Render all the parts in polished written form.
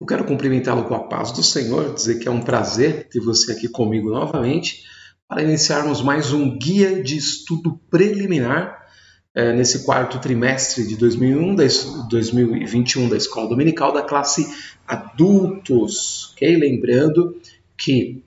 Eu quero cumprimentá-lo com a paz do Senhor, dizer que é um prazer ter você aqui comigo novamente para iniciarmos mais um guia de estudo preliminar nesse quarto trimestre de 2021 da Escola Dominical da classe Adultos. Okay? Lembrando que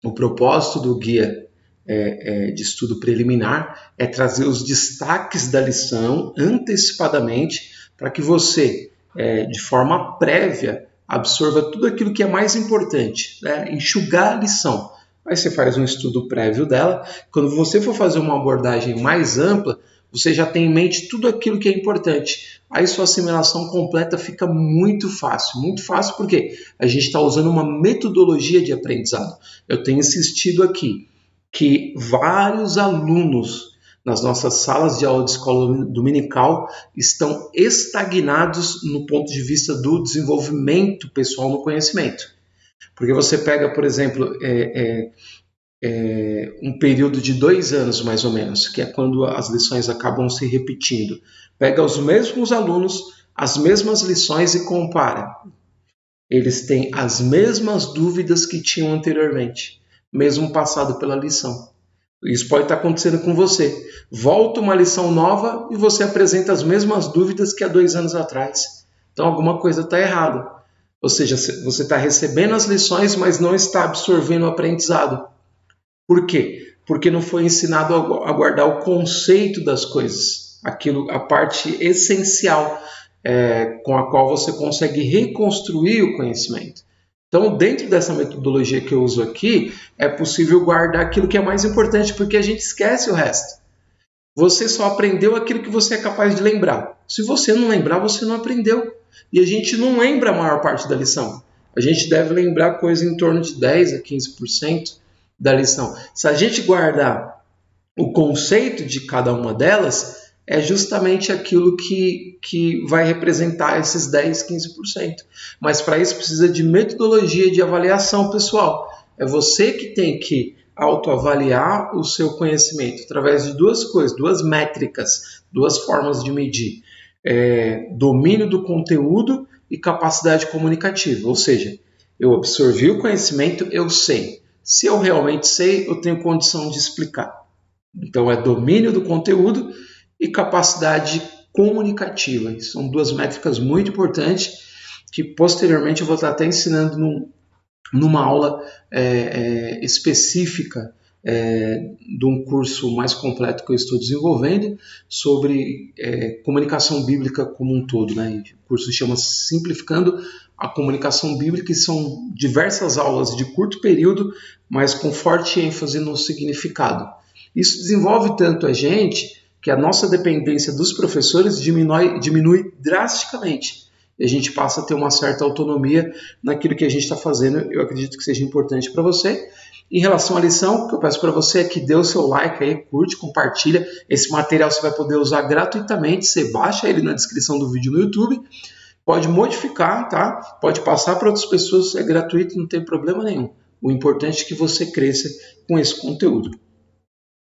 o propósito do guia de estudo preliminar é trazer os destaques da lição antecipadamente para que você, de forma prévia, absorva tudo aquilo que é mais importante, né? Enxugar a lição. Aí você faz um estudo prévio dela. Quando você for fazer uma abordagem mais ampla, você já tem em mente tudo aquilo que é importante. Aí sua assimilação completa fica muito fácil porque a gente está usando uma metodologia de aprendizado. Eu tenho insistido aqui que vários alunos nas nossas salas de aula de escola dominical estão estagnados no ponto de vista do desenvolvimento pessoal no conhecimento. Porque você pega, por exemplo, um período de 2 anos, mais ou menos, que é quando as lições acabam se repetindo. Pega os mesmos alunos, as mesmas lições e compara. Eles têm as mesmas dúvidas que tinham anteriormente, mesmo passado pela lição. Isso pode estar acontecendo com você. Volta uma lição nova e você apresenta as mesmas dúvidas que há 2 anos atrás. Então alguma coisa está errada. Ou seja, você está recebendo as lições, mas não está absorvendo o aprendizado. Por quê? Porque não foi ensinado a guardar o conceito das coisas, a parte essencial com a qual você consegue reconstruir o conhecimento. Então, dentro dessa metodologia que eu uso aqui, é possível guardar aquilo que é mais importante, porque a gente esquece o resto. Você só aprendeu aquilo que você é capaz de lembrar. Se você não lembrar, você não aprendeu. E a gente não lembra a maior parte da lição. A gente deve lembrar coisa em torno de 10 a 15% da lição. Se a gente guardar o conceito de cada uma delas, é justamente aquilo que vai representar esses 10, 15%. Mas para isso precisa de metodologia de avaliação pessoal. É você que tem que autoavaliar o seu conhecimento através de 2 coisas, 2 métricas, 2 formas de medir. Domínio do conteúdo e capacidade comunicativa. Ou seja, eu absorvi o conhecimento, eu sei. Se eu realmente sei, eu tenho condição de explicar. Então, é domínio do conteúdo e capacidade comunicativa. São 2 métricas muito importantes que posteriormente eu vou estar até ensinando numa aula específica de um curso mais completo que eu estou desenvolvendo sobre comunicação bíblica como um todo, né? O curso chama Simplificando a Comunicação Bíblica e são diversas aulas de curto período, mas com forte ênfase no significado. Isso desenvolve tanto a gente que a nossa dependência dos professores diminui drasticamente. E a gente passa a ter uma certa autonomia naquilo que a gente está fazendo. Eu acredito que seja importante para você. Em relação à lição, o que eu peço para você é que dê o seu like aí, curte, compartilha. Esse material você vai poder usar gratuitamente. Você baixa ele na descrição do vídeo no YouTube. Pode modificar, tá? Pode passar para outras pessoas. É gratuito, não tem problema nenhum. O importante é que você cresça com esse conteúdo.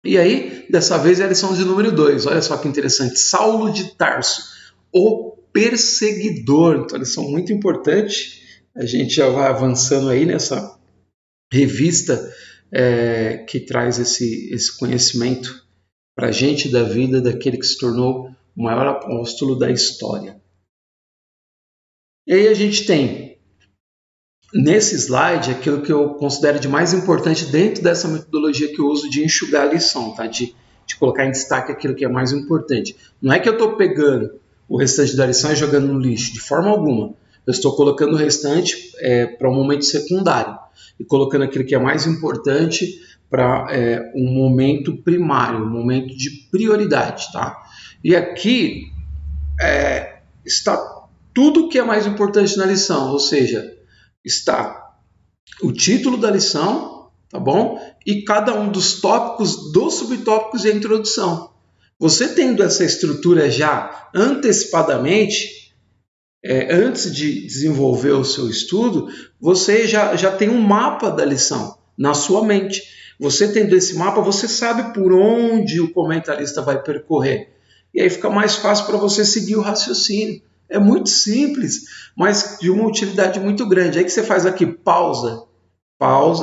E aí, dessa vez é a lição de número 2. Olha só que interessante. Saulo de Tarso, o perseguidor. Então, a lição muito importante. A gente já vai avançando aí nessa revista que traz esse conhecimento para a gente da vida daquele que se tornou o maior apóstolo da história. E aí a gente tem, nesse slide, aquilo que eu considero de mais importante dentro dessa metodologia que eu uso de enxugar a lição, tá? de colocar em destaque aquilo que é mais importante. Não é que eu estou pegando o restante da lição e jogando no lixo, de forma alguma. Eu estou colocando o restante para um momento secundário e colocando aquilo que é mais importante para um momento primário, um momento de prioridade. Tá? E aqui está tudo que é mais importante na lição, ou seja, está o título da lição, tá bom? E cada um dos tópicos, dos subtópicos e a introdução. Você tendo essa estrutura já antecipadamente, antes de desenvolver o seu estudo, você já tem um mapa da lição na sua mente. Você tendo esse mapa, você sabe por onde o comentarista vai percorrer. E aí fica mais fácil para você seguir o raciocínio. É muito simples, mas de uma utilidade muito grande. Aí que você faz aqui, pausa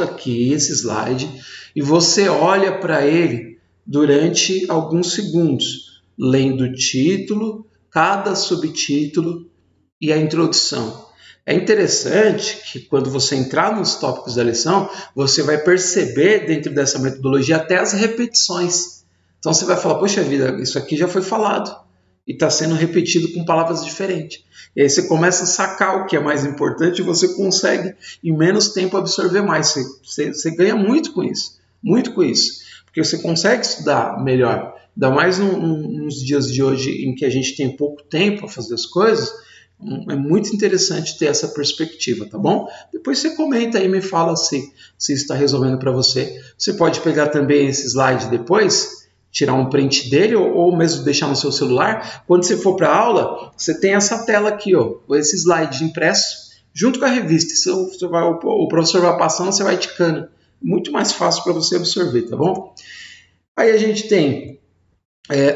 aqui esse slide e você olha para ele durante alguns segundos, lendo o título, cada subtítulo e a introdução. É interessante que quando você entrar nos tópicos da lição, você vai perceber dentro dessa metodologia até as repetições. Então você vai falar, poxa vida, isso aqui já foi falado e está sendo repetido com palavras diferentes. E aí você começa a sacar o que é mais importante e você consegue em menos tempo absorver mais. Você ganha muito com isso, porque você consegue estudar melhor. Ainda mais nos dias de hoje em que a gente tem pouco tempo para fazer as coisas, é muito interessante ter essa perspectiva, tá bom? Depois você comenta aí e me fala se está resolvendo para você. Você pode pegar também esse slide depois, tirar um print dele ou mesmo deixar no seu celular. Quando você for para a aula, você tem essa tela aqui, ó, esse slide impresso, junto com a revista. O professor vai passando, você vai ticando. Muito mais fácil para você absorver, tá bom? Aí a gente tem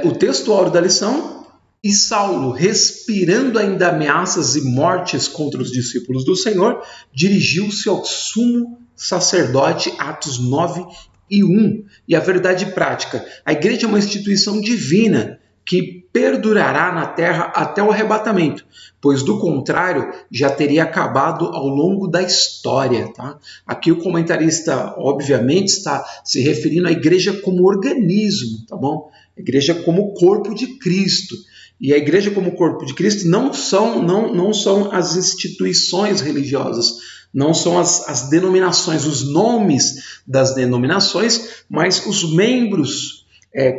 o texto áureo da lição, e Saulo, respirando ainda ameaças e mortes contra os discípulos do Senhor, dirigiu-se ao sumo sacerdote, Atos 9:1. E a verdade prática: a igreja é uma instituição divina que perdurará na terra até o arrebatamento, pois do contrário já teria acabado ao longo da história. Tá? Aqui o comentarista, obviamente, está se referindo à igreja como organismo, tá bom? A igreja como corpo de Cristo. E a igreja como corpo de Cristo não são as instituições religiosas, não são as denominações, os nomes das denominações, mas os membros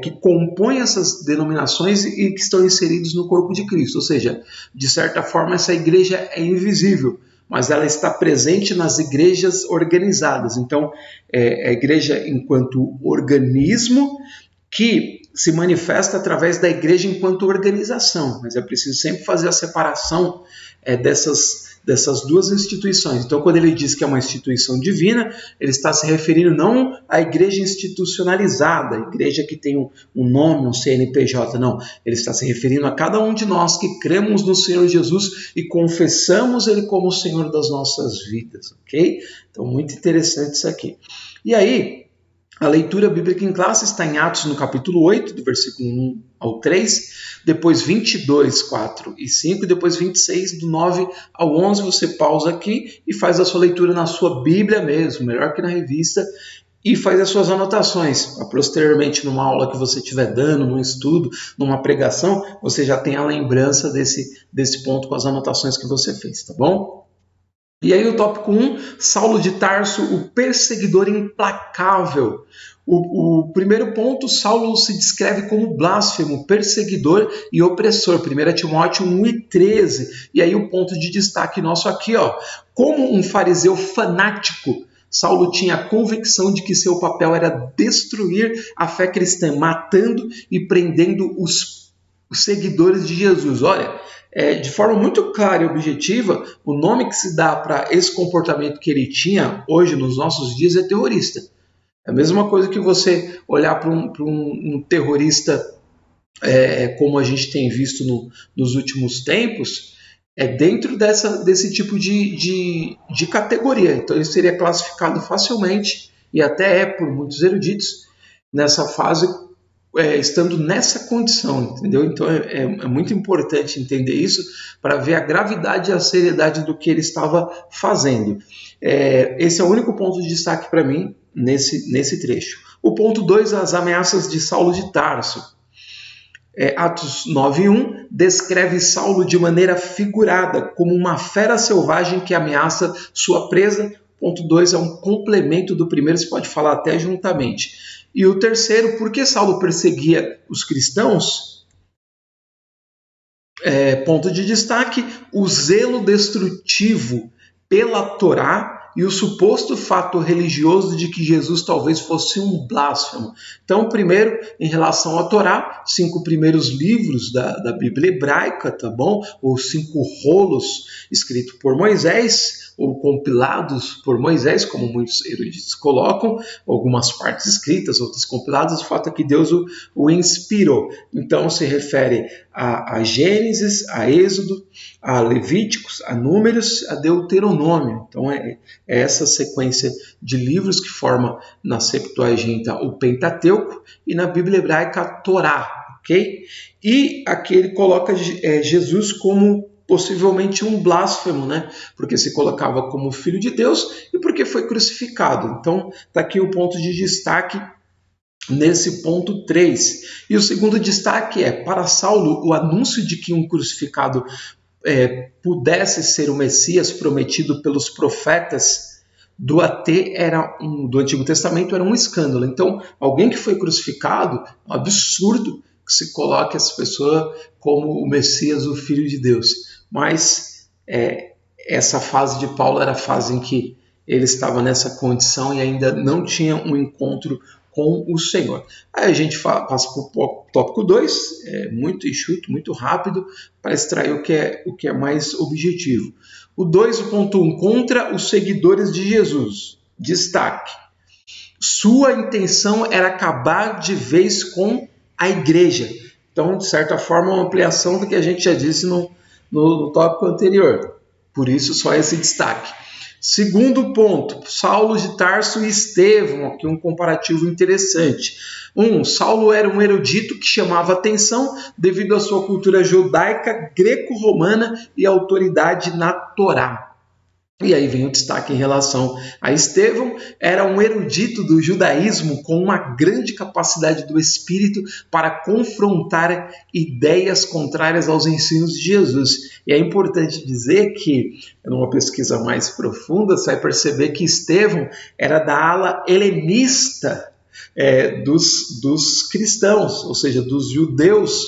que compõem essas denominações e que estão inseridos no corpo de Cristo. Ou seja, de certa forma, essa igreja é invisível, mas ela está presente nas igrejas organizadas. Então, a igreja enquanto organismo que se manifesta através da igreja enquanto organização, mas é preciso sempre fazer a separação dessas duas instituições. Então, quando ele diz que é uma instituição divina, ele está se referindo não à igreja institucionalizada, a igreja que tem um nome, um CNPJ, não. Ele está se referindo a cada um de nós que cremos no Senhor Jesus e confessamos Ele como o Senhor das nossas vidas, ok? Então, muito interessante isso aqui. E aí, a leitura bíblica em classe está em Atos no capítulo 8, do versículo 1 ao 3, depois 22, 4 e 5, e depois 26, do 9 ao 11. Você pausa aqui e faz a sua leitura na sua Bíblia mesmo, melhor que na revista, e faz as suas anotações. Posteriormente, numa aula que você estiver dando, num estudo, numa pregação, você já tem a lembrança desse ponto com as anotações que você fez, tá bom? E aí o tópico 1, Saulo de Tarso, o perseguidor implacável. O primeiro ponto, Saulo se descreve como blasfemo, perseguidor e opressor. 1 Timóteo 1:13. E aí o ponto de destaque nosso aqui, ó. Como um fariseu fanático, Saulo tinha a convicção de que seu papel era destruir a fé cristã, matando e prendendo os seguidores de Jesus. Olha, de forma muito clara e objetiva, o nome que se dá para esse comportamento que ele tinha hoje nos nossos dias é terrorista. É a mesma coisa que você olhar para um terrorista como a gente tem visto nos últimos tempos, dentro desse tipo de categoria. Então ele seria classificado facilmente, e até por muitos eruditos, nessa fase, estando nessa condição, entendeu? Então é muito importante entender isso para ver a gravidade e a seriedade do que ele estava fazendo. Esse é o único ponto de destaque para mim nesse trecho. O ponto 2, as ameaças de Saulo de Tarso. Atos 9:1 descreve Saulo de maneira figurada, como uma fera selvagem que ameaça sua presa. Ponto 2 é um complemento do primeiro, você pode falar até juntamente. E o terceiro, por que Saulo perseguia os cristãos? Ponto de destaque, o zelo destrutivo pela Torá e o suposto fato religioso de que Jesus talvez fosse um blasfemo. Então, primeiro, em relação à Torá, 5 primeiros livros da Bíblia hebraica, tá bom? Os 5 rolos escritos por Moisés, ou compilados por Moisés, como muitos eruditos colocam, algumas partes escritas, outras compiladas. O fato é que Deus o inspirou. Então se refere a Gênesis, a Êxodo, a Levíticos, a Números, a Deuteronômio. Então é essa sequência de livros que forma na Septuaginta o Pentateuco e na Bíblia hebraica a Torá. Okay? E aqui ele coloca Jesus como possivelmente um blasfemo, né? Porque se colocava como filho de Deus e porque foi crucificado. Então está aqui o ponto de destaque nesse ponto 3. E o segundo destaque é, para Saulo, o anúncio de que um crucificado pudesse ser o Messias prometido pelos profetas do Antigo Testamento era um escândalo. Então, alguém que foi crucificado, é um absurdo que se coloque essa pessoa como o Messias, o Filho de Deus. Mas essa fase de Paulo era a fase em que ele estava nessa condição e ainda não tinha um encontro com o Senhor. Aí a gente passa para o tópico 2, muito enxuto, muito rápido, para extrair o que é mais objetivo. O 2.1, contra os seguidores de Jesus. Destaque. Sua intenção era acabar de vez com a igreja. Então, de certa forma, uma ampliação do que a gente já disse no tópico anterior. Por isso, só esse destaque. Segundo ponto, Saulo de Tarso e Estevão, aqui um comparativo interessante. Saulo era um erudito que chamava atenção devido à sua cultura judaica, greco-romana e autoridade na Torá. E aí vem o destaque em relação a Estevão, era um erudito do judaísmo com uma grande capacidade do espírito para confrontar ideias contrárias aos ensinos de Jesus. E é importante dizer que, numa pesquisa mais profunda, você vai perceber que Estevão era da ala helenista dos cristãos, ou seja, dos judeus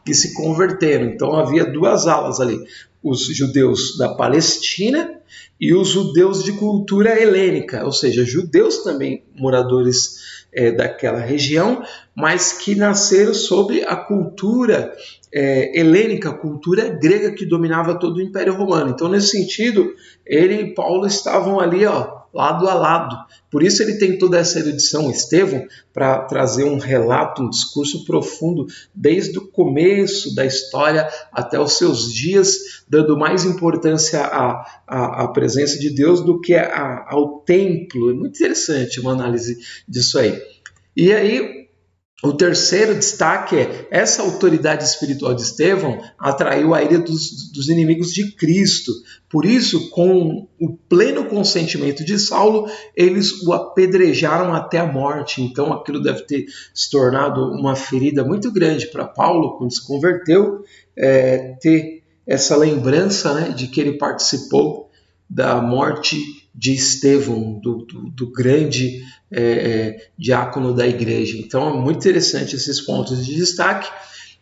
que se converteram. Então havia duas alas ali, os judeus da Palestina e os judeus de cultura helênica, ou seja, judeus também moradores daquela região, mas que nasceram sob a cultura helênica, a cultura grega que dominava todo o Império Romano. Então, nesse sentido, ele e Paulo estavam ali, lado a lado. Por isso ele tem toda essa erudição, Estevão, para trazer um relato, um discurso profundo, desde o começo da história até os seus dias, dando mais importância à presença de Deus do que ao templo. É muito interessante uma análise disso aí. E aí, o terceiro destaque é essa autoridade espiritual de Estevão atraiu a ira dos inimigos de Cristo. Por isso, com o pleno consentimento de Saulo, eles o apedrejaram até a morte. Então, aquilo deve ter se tornado uma ferida muito grande para Paulo, quando se converteu, ter essa lembrança, né, de que ele participou da morte de Estevão, do grande diácono da igreja. Então é muito interessante esses pontos de destaque.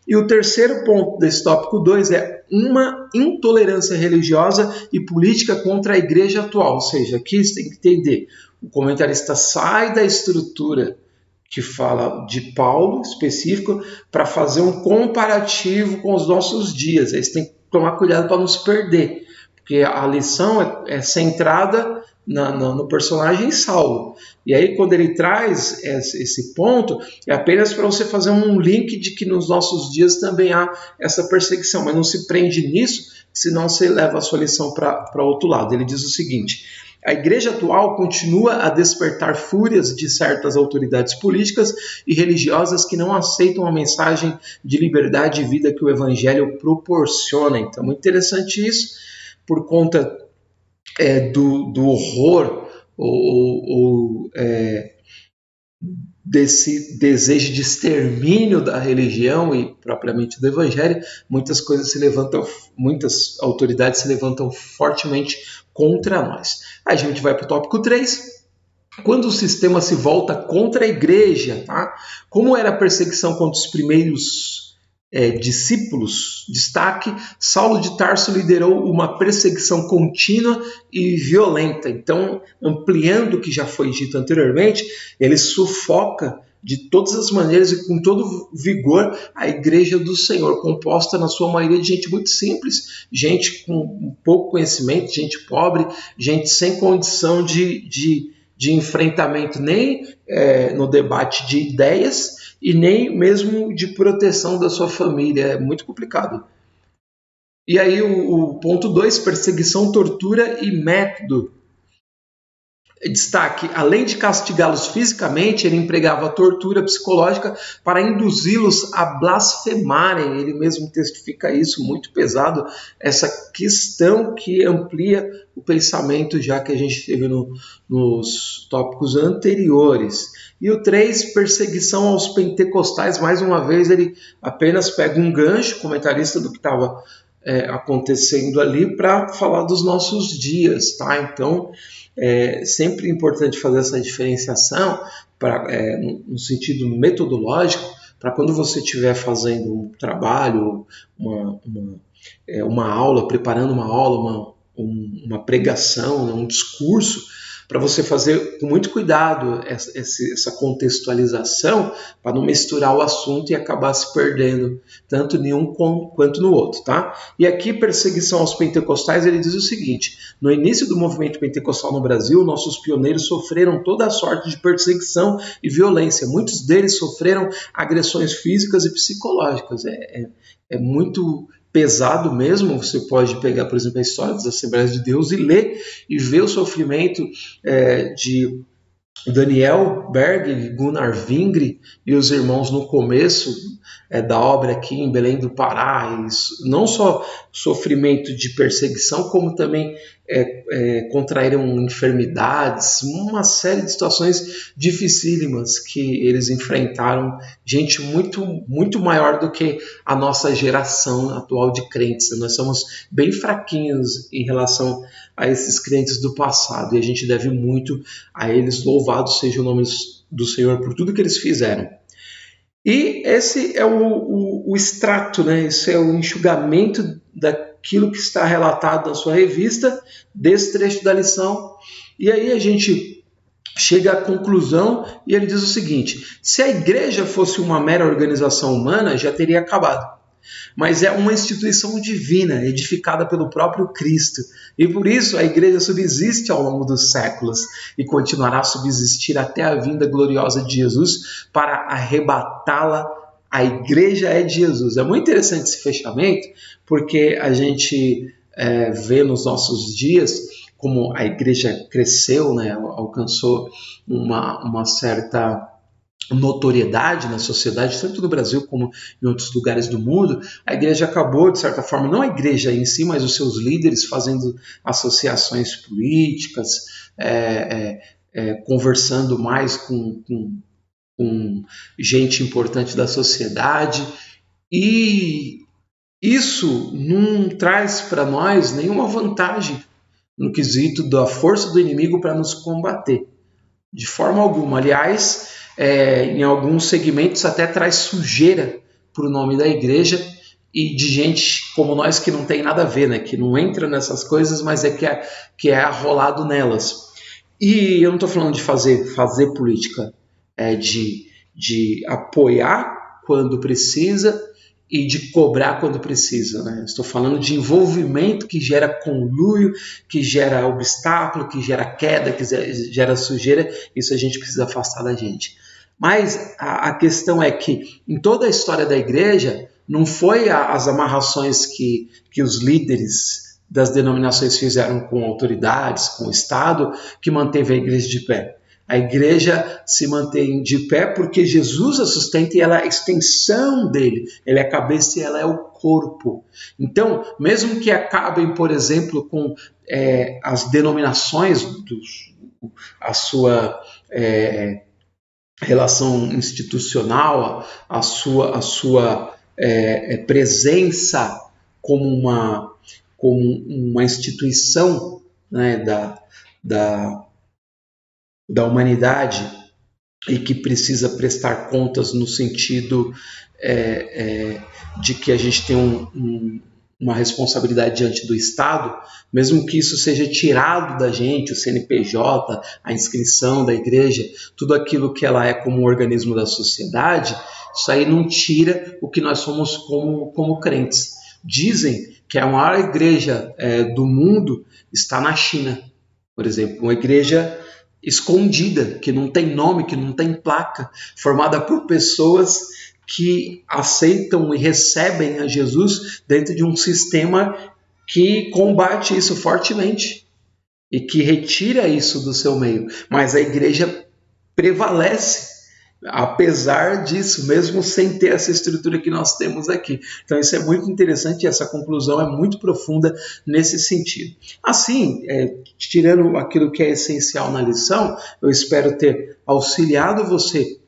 E o terceiro ponto desse tópico 2 é uma intolerância religiosa e política contra a igreja atual. Ou seja, aqui você tem que entender, o comentarista sai da estrutura que fala de Paulo específico para fazer um comparativo com os nossos dias. Aí você tem que tomar cuidado para não se perder, porque a lição é centrada no personagem Saulo. E aí, quando ele traz esse ponto, é apenas para você fazer um link de que nos nossos dias também há essa perseguição, mas não se prende nisso, senão você leva a sua lição para outro lado. Ele diz o seguinte: a igreja atual continua a despertar fúrias de certas autoridades políticas e religiosas que não aceitam a mensagem de liberdade e vida que o evangelho proporciona. Então, muito interessante isso, por conta do horror ou desse desejo de extermínio da religião e propriamente do evangelho, muitas autoridades se levantam fortemente contra nós. Aí a gente vai para o tópico 3. Quando o sistema se volta contra a igreja, tá? Como era a perseguição contra os primeiros discípulos, destaque, Saulo de Tarso liderou uma perseguição contínua e violenta. Então, ampliando o que já foi dito anteriormente, ele sufoca de todas as maneiras e com todo vigor a igreja do Senhor, composta na sua maioria de gente muito simples, gente com pouco conhecimento, gente pobre, gente sem condição de enfrentamento nem no debate de ideias e nem mesmo de proteção da sua família. É muito complicado. E aí o ponto 2, perseguição, tortura e método. Destaque, além de castigá-los fisicamente, ele empregava a tortura psicológica para induzi-los a blasfemarem. Ele mesmo testifica isso, muito pesado, essa questão que amplia o pensamento, já que a gente teve nos tópicos anteriores. E o 3, perseguição aos pentecostais. Mais uma vez, ele apenas pega um gancho, comentarista do que estava acontecendo ali, para falar dos nossos dias, tá? Então, é sempre importante fazer essa diferenciação no sentido metodológico, para quando você estiver fazendo um trabalho, uma aula, preparando uma aula, uma pregação, um discurso, para você fazer com muito cuidado essa contextualização, para não misturar o assunto e acabar se perdendo, tanto em um quanto no outro, tá? E aqui, perseguição aos pentecostais, ele diz o seguinte: no início do movimento pentecostal no Brasil, nossos pioneiros sofreram toda a sorte de perseguição e violência. Muitos deles sofreram agressões físicas e psicológicas. É muito pesado mesmo. Você pode pegar, por exemplo, a história das Assembleias de Deus e ler e ver o sofrimento de Daniel Berg, Gunnar Vingre e os irmãos no começo da obra aqui em Belém do Pará. Isso, não só sofrimento de perseguição, como também contraíram enfermidades, uma série de situações dificílimas que eles enfrentaram, gente muito, muito maior do que a nossa geração atual de crentes. Nós somos bem fraquinhos em relação a esses crentes do passado, e a gente deve muito a eles. Louvado seja o nome do Senhor por tudo que eles fizeram. E esse é o extrato, né? Esse é o enxugamento daquilo que está relatado na sua revista, desse trecho da lição. E aí a gente chega à conclusão e ele diz o seguinte: se a igreja fosse uma mera organização humana, já teria acabado. Mas é uma instituição divina, edificada pelo próprio Cristo. E por isso a igreja subsiste ao longo dos séculos e continuará a subsistir até a vinda gloriosa de Jesus para arrebatá-la. A igreja é de Jesus. É muito interessante esse fechamento, porque a gente vê nos nossos dias como a igreja cresceu, né, alcançou uma certa notoriedade na sociedade, tanto no Brasil como em outros lugares do mundo. A igreja acabou, de certa forma, não a igreja em si, mas os seus líderes fazendo associações políticas, conversando mais com gente importante da sociedade, e isso não traz para nós nenhuma vantagem no quesito da força do inimigo para nos combater, de forma alguma. Aliás, em alguns segmentos até traz sujeira para o nome da igreja e de gente como nós que não tem nada a ver, né? Que não entra nessas coisas, mas que é arrolado nelas. E eu não estou falando de fazer política, de apoiar quando precisa e de cobrar quando precisa, né? Estou falando de envolvimento que gera conluio, que gera obstáculo, que gera queda, que gera sujeira. Isso a gente precisa afastar da gente. Mas a questão é que em toda a história da igreja, não foi as amarrações que os líderes das denominações fizeram com autoridades, com o Estado, que manteve a igreja de pé. A igreja se mantém de pé porque Jesus a sustenta e ela é a extensão dele. Ele é a cabeça e ela é o corpo. Então, mesmo que acabem, por exemplo, com as denominações, a sua relação institucional, a sua presença como uma instituição, né, da humanidade, e que precisa prestar contas no sentido de que a gente tem uma responsabilidade diante do Estado, mesmo que isso seja tirado da gente, o CNPJ, a inscrição da igreja, tudo aquilo que ela é como um organismo da sociedade, isso aí não tira o que nós somos como crentes. Dizem que a maior igreja do mundo está na China, por exemplo, uma igreja escondida, que não tem nome, que não tem placa, formada por pessoas que aceitam e recebem a Jesus dentro de um sistema que combate isso fortemente e que retira isso do seu meio. Mas a igreja prevalece apesar disso, mesmo sem ter essa estrutura que nós temos aqui. Então isso é muito interessante e essa conclusão é muito profunda nesse sentido. Assim, tirando aquilo que é essencial na lição, eu espero ter auxiliado você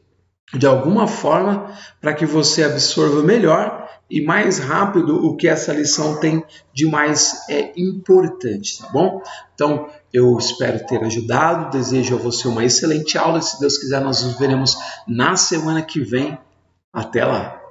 de alguma forma para que você absorva melhor e mais rápido o que essa lição tem de mais importante, tá bom? Então, eu espero ter ajudado, desejo a você uma excelente aula, se Deus quiser nós nos veremos na semana que vem. Até lá!